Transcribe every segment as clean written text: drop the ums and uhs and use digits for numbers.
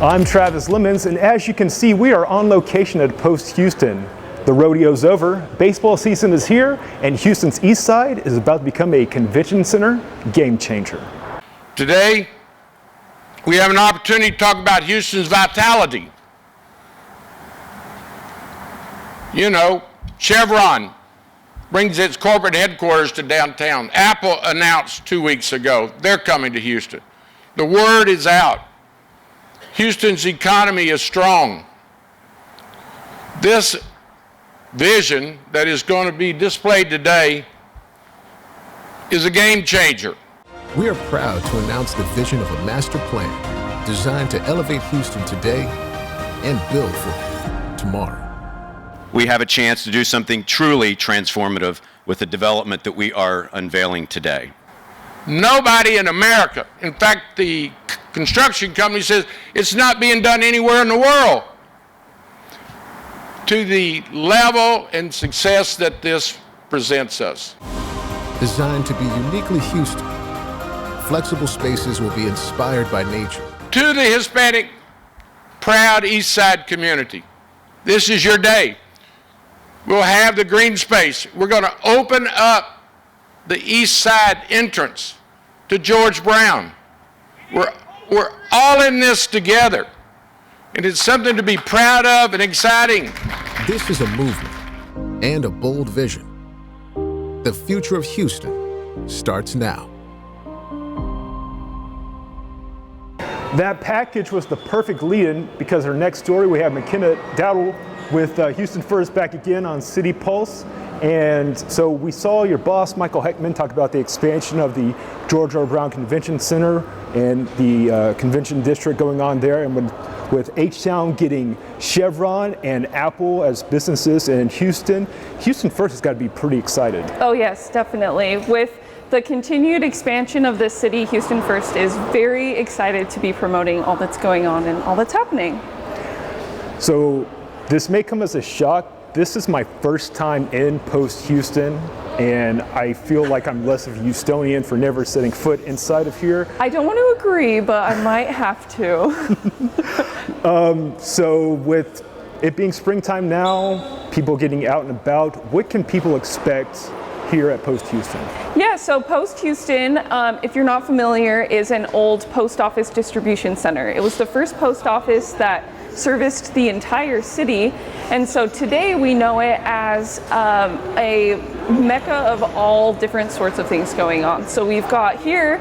I'm Travis Leamons, and as you can see, we are on location at Post Houston. The rodeo's over, baseball season is here, and Houston's east side is about to become a convention center game changer. Today, we have an opportunity to talk about Houston's vitality. You know, Chevron brings its corporate headquarters to downtown. Apple announced 2 weeks ago they're coming to Houston. The word is out. Houston's economy is strong. This vision that is going to be displayed today is a game changer. We are proud to announce the vision of a master plan designed to elevate Houston today and build for tomorrow. We have a chance to do something truly transformative with the development that we are unveiling today. Nobody in America, in fact, the construction company says it's not being done anywhere in the world to the level and success that this presents us. Designed to be uniquely Houston, flexible spaces will be inspired by nature. To the Hispanic, proud East Side community, this is your day. We'll have the green space. We're going to open up the East Side entrance to George Brown. We're all in this together, and it's something to be proud of and exciting. This is a movement and a bold vision. The future of Houston starts now. That package was the perfect lead-in because our next story, we have McKenna Dowdle with Houston First back again on City Pulse. And so we saw your boss, Michael Heckman, talk about the expansion of the George R. Brown Convention Center and the convention district going on there. And with H-Town getting Chevron and Apple as businesses in Houston, Houston First has got to be pretty excited. Oh yes, definitely. With the continued expansion of this city, Houston First is very excited to be promoting all that's going on and all that's happening. So this may come as a shock. This is my first time in Post Houston, and I feel like I'm less of a Houstonian for never setting foot inside of here. I don't want to agree, but I might have to. So with it being springtime now, people getting out and about, what can people expect here at Post Houston? Yeah, so Post Houston, if you're not familiar, is an old post office distribution center. It was the first post office that serviced the entire city, and so today we know it as a mecca of all different sorts of things going on. So we've got here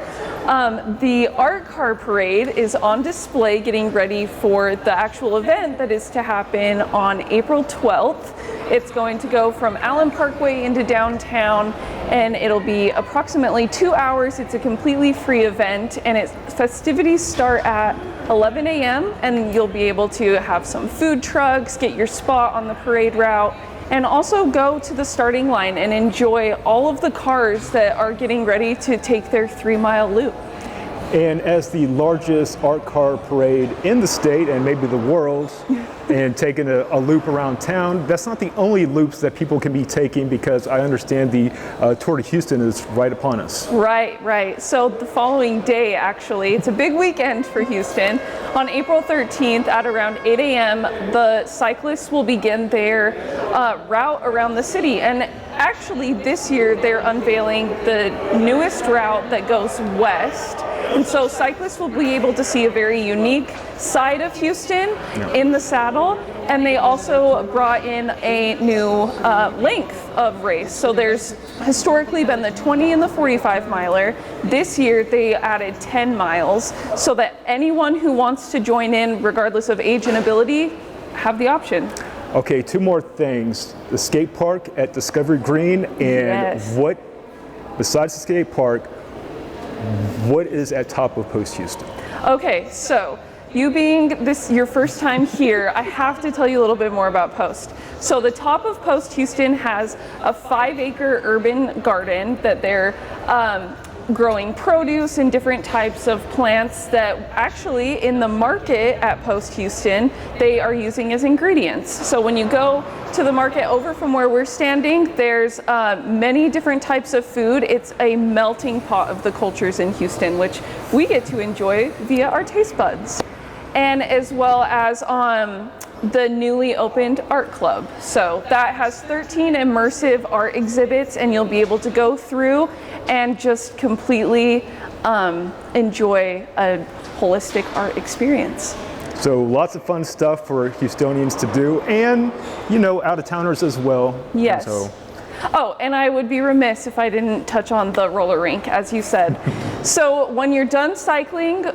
the art car parade is on display getting ready for the actual event that is to happen on April 12th. It's going to go from Allen Parkway into downtown, and it'll be approximately 2 hours. It's a completely free event, and festivities start at 11 a.m. and you'll be able to have some food trucks, get your spot on the parade route, and also go to the starting line and enjoy all of the cars that are getting ready to take their 3-mile loop. And as the largest art car parade in the state and maybe the world, and taking a loop around town, that's not the only loops that people can be taking, because I understand the Tour de Houston is right upon us. Right. So the following day, actually, it's a big weekend for Houston. On April 13th at around 8 a.m., the cyclists will begin their route around the city. And actually this year they're unveiling the newest route that goes west. And so cyclists will be able to see a very unique side of Houston in the saddle, and they also brought in a new length of race. So there's historically been the 20 and the 45 miler. This year they added 10 miles so that anyone who wants to join in, regardless of age and ability, have the option. Okay, 2 more things. The skate park at Discovery Green, and what, besides the skate park, what is at top of Post Houston? Okay, so you being this your first time here, I have to tell you a little bit more about Post. So the top of Post Houston has a 5-acre urban garden that they're growing produce and different types of plants that actually in the market at Post Houston they are using as ingredients. So when you go to the market over from where we're standing, there's many different types of food. It's a melting pot of the cultures in Houston, which we get to enjoy via our taste buds. and as well as the newly opened art club. So that has 13 immersive art exhibits, and you'll be able to go through and just completely enjoy a holistic art experience. So lots of fun stuff for Houstonians to do, and out-of-towners as well. Yes. So. Oh, and I would be remiss if I didn't touch on the roller rink, as you said. So when you're done cycling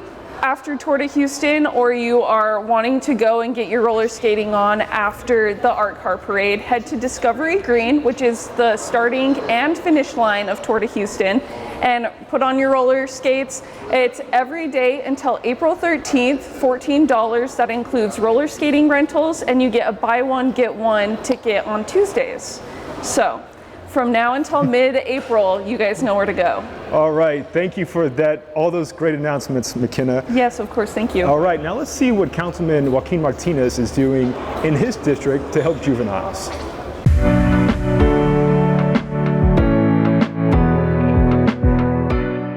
after Tour de Houston, or you are wanting to go and get your roller skating on after the art car parade, head to Discovery Green, which is the starting and finish line of Tour de Houston, and put on your roller skates. It's every day until April 13th, $14. That includes roller skating rentals, and you get a buy one, get one ticket on Tuesdays. So from now until mid-April, you guys know where to go. All right, thank you for that, all those great announcements, McKenna. Yes, of course, thank you. All right, now let's see what Councilman Joaquin Martinez is doing in his district to help juveniles.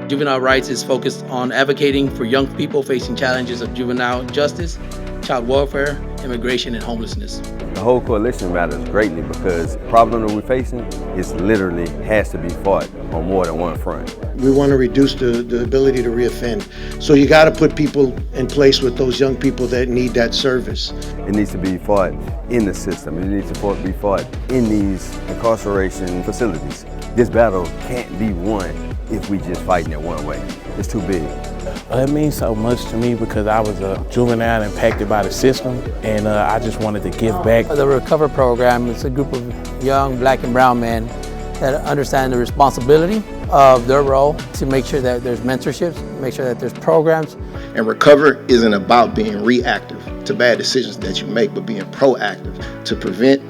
Juvenile rights is focused on advocating for young people facing challenges of juvenile justice, child welfare, immigration, and homelessness. The whole coalition matters greatly because the problem that we're facing is literally has to be fought on more than one front. We want to reduce the ability to reoffend. So you got to put people in place with those young people that need that service. It needs to be fought in the system. It needs to be fought in these incarceration facilities. This battle can't be won if we just fighting it one way. It's too big. It means so much to me because I was a juvenile impacted by the system, and I just wanted to give back. The Recover program is a group of young black and brown men that understand the responsibility of their role to make sure that there's mentorships, make sure that there's programs. And Recover isn't about being reactive to bad decisions that you make, but being proactive to prevent,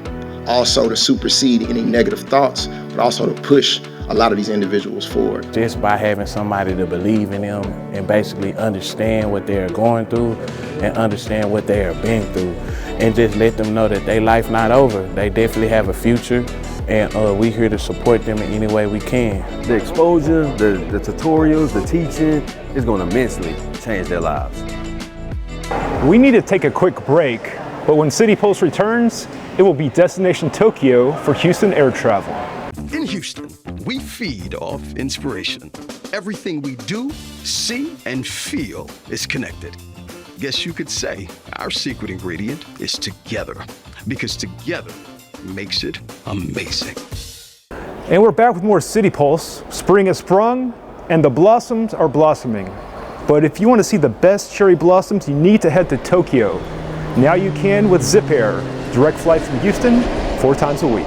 also to supersede any negative thoughts, but also to push a lot of these individuals forward. Just by having somebody to believe in them and basically understand what they're going through and understand what they are being through, and just let them know that their life not over. They definitely have a future, and we're here to support them in any way we can. The exposure, the tutorials, the teaching is going to immensely change their lives. We need to take a quick break, but when City Pulse returns, it will be Destination Tokyo for Houston air travel. In Houston, we feed off inspiration. Everything we do, see, and feel is connected. Guess you could say our secret ingredient is together, because together makes it amazing. And we're back with more City Pulse. Spring has sprung, and the blossoms are blossoming. But if you want to see the best cherry blossoms, you need to head to Tokyo. Now you can with Zip Air, direct flights from Houston 4 times a week.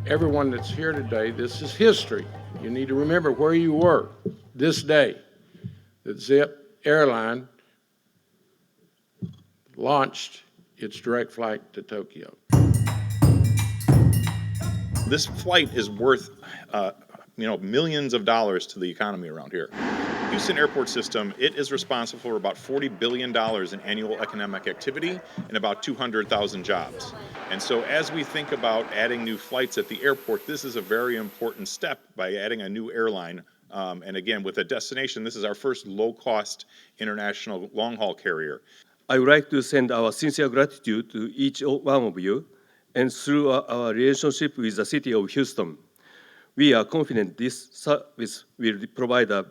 Everyone that's here today, this is history. You need to remember where you were this day that Zip Airline launched its direct flight to Tokyo. This flight is worth millions of dollars to the economy around here. Houston Airport System, it is responsible for about $40 billion in annual economic activity and about 200,000 jobs. And so as we think about adding new flights at the airport, this is a very important step by adding a new airline. And again, with a destination, this is our first low-cost international long-haul carrier. I would like to send our sincere gratitude to each one of you, and through our relationship with the city of Houston, we are confident this service will provide a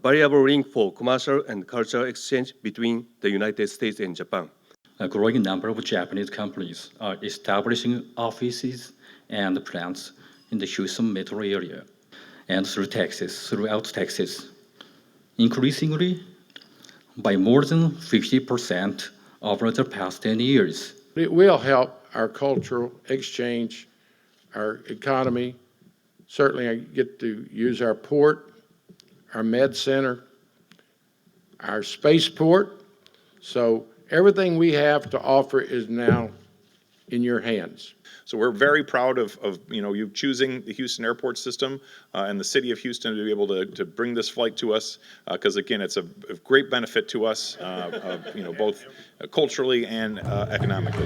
valuable link for commercial and cultural exchange between the United States and Japan. A growing number of Japanese companies are establishing offices and plants in the Houston metro area and throughout Texas, increasingly by more than 50% over the past 10 years. It will help our cultural exchange, our economy. Certainly I get to use our port, our med center, our spaceport. So everything we have to offer is now in your hands. So we're very proud of you choosing the Houston Airport System and the city of Houston to be able to bring this flight to us, because again, it's a great benefit to us, both culturally and economically.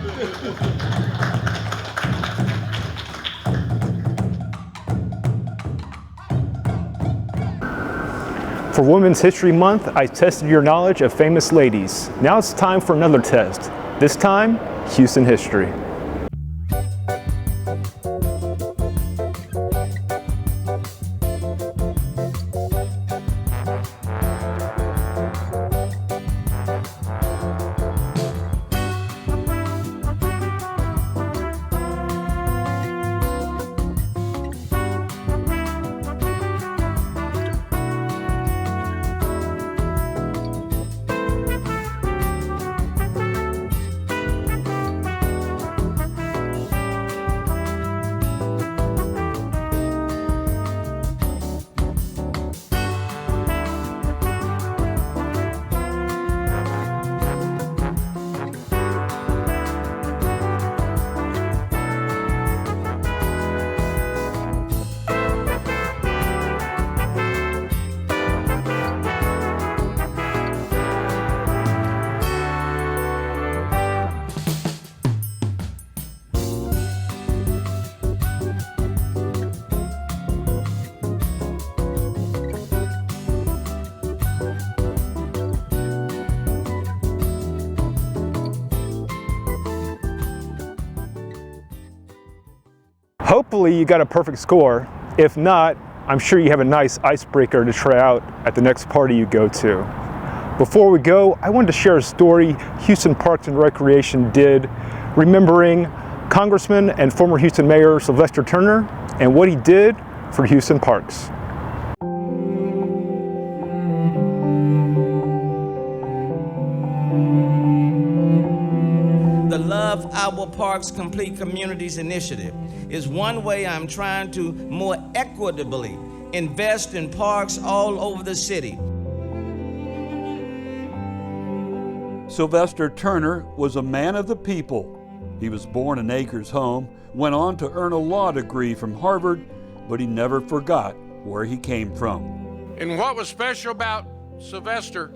For Women's History Month, I tested your knowledge of famous ladies. Now it's time for another test. This time, Houston history. Hopefully you got a perfect score. If not, I'm sure you have a nice icebreaker to try out at the next party you go to. Before we go, I wanted to share a story Houston Parks and Recreation did remembering Congressman and former Houston Mayor Sylvester Turner and what he did for Houston Parks. The Love Our Parks Complete Communities Initiative is one way I'm trying to more equitably invest in parks all over the city. Sylvester Turner was a man of the people. He was born in Acres Home, went on to earn a law degree from Harvard, but he never forgot where he came from. And what was special about Sylvester,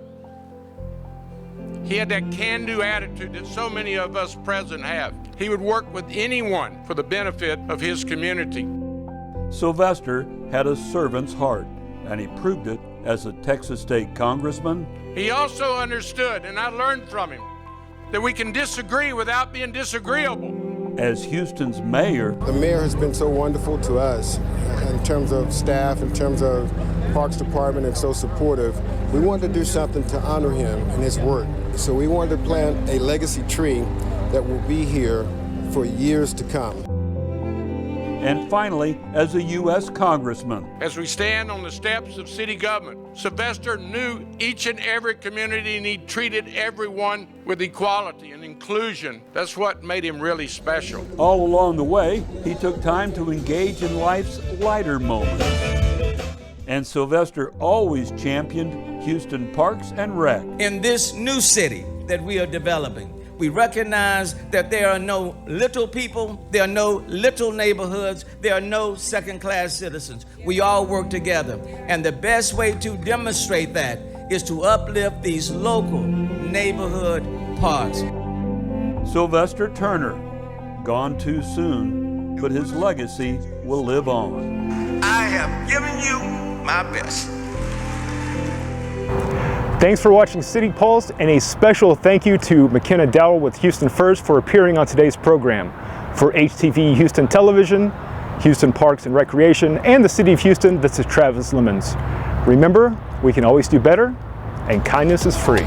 he had that can-do attitude that so many of us present have. He would work with anyone for the benefit of his community. Sylvester had a servant's heart, and he proved it as a Texas State Congressman. He also understood, and I learned from him, that we can disagree without being disagreeable. As Houston's mayor, the mayor has been so wonderful to us in terms of staff, in terms of Parks Department, and so supportive. We wanted to do something to honor him and his work. So we wanted to plant a legacy tree that will be here for years to come. And finally, as a U.S. Congressman. As we stand on the steps of city government, Sylvester knew each and every community, and he treated everyone with equality and inclusion. That's what made him really special. All along the way, he took time to engage in life's lighter moments. And Sylvester always championed Houston Parks and Rec. In this new city that we are developing, we recognize that there are no little people, there are no little neighborhoods, there are no second-class citizens. We all work together. And the best way to demonstrate that is to uplift these local neighborhood parks. Sylvester Turner, gone too soon, but his legacy will live on. I have given you my best. Thanks for watching City Pulse, and a special thank you to McKenna Dowdle with Houston First for appearing on today's program. For HTV Houston Television, Houston Parks and Recreation, and the City of Houston, this is Travis Leamons. Remember, we can always do better, and kindness is free.